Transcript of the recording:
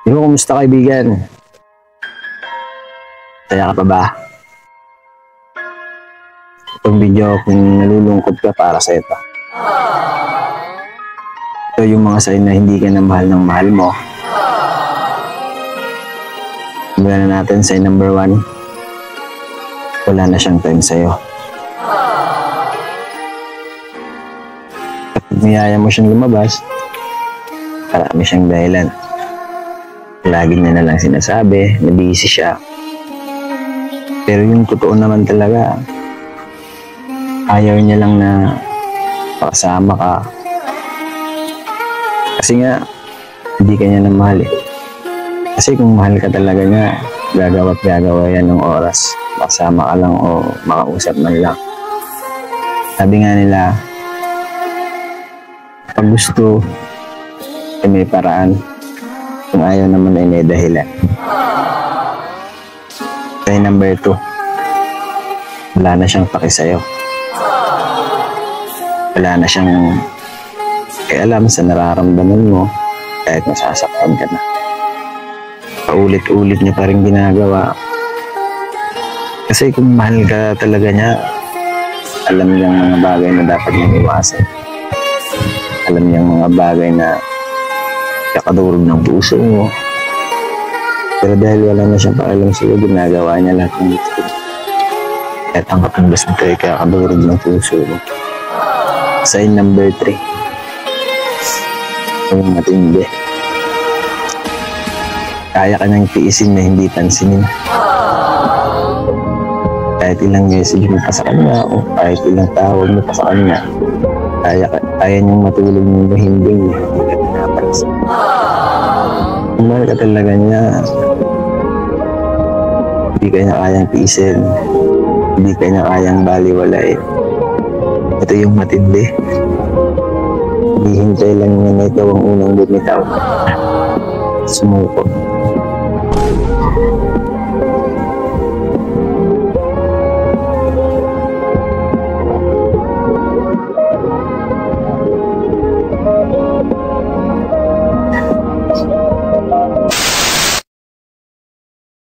Kumusta kaibigan? Saya ka pa ba? Itong video kung nalulungkot ka para sa ito. Ito yung mga sign na hindi ka na mahal ng mahal mo. Simulan na natin, sign number 1. Wala na siyang time sa'yo. Kapag niyaya mo siyang lumabas, marami siyang dahilan. Lagi niya na lang sinasabi na busy siya. Pero yung totoo naman talaga, ayaw niya lang na pakasama ka. Kasi nga, hindi ka niya na mahal eh. Kasi kung mahal ka talaga niya, gagawa yan ng oras. Pakasama ka lang o makausap man lang. Sabi nga nila, pag gusto, ay may paraan. Kung ayaw naman ay may dahilan. Sign number 2. Wala na siyang paki sa'yo. Wala na siyang alam sa nararamdaman mo kahit nasasaktan ka na. Paulit-ulit niya pa rin ginagawa. Kasi kung mahal ka talaga niya, alam niyang mga bagay na dapat niyang iwasan. Alam niyang mga bagay na kakadurog ng puso mo. Pero dahil wala na siyang pakialam sa'yo, ginagawa niya lahat ng gusto. At ang katambas nito ay kakadurog ng puso mo. Sign number 3. Ang matindi. Kaya ka niyang tiisin na hindi pansinin. Kahit ilang message mo pa sa kanya o kahit ilang tawag mo pa sa kanya, kaya niyang matulog ng mahimbing na hindi ka pinapansin. Kung mahal ka talaga niya, hindi ka niya kayang tiisin, hindi ka niya kayang baliwalain. Ito yung matindi. Hihintay lang niya na ikaw ang unang bumitaw. Sumuko.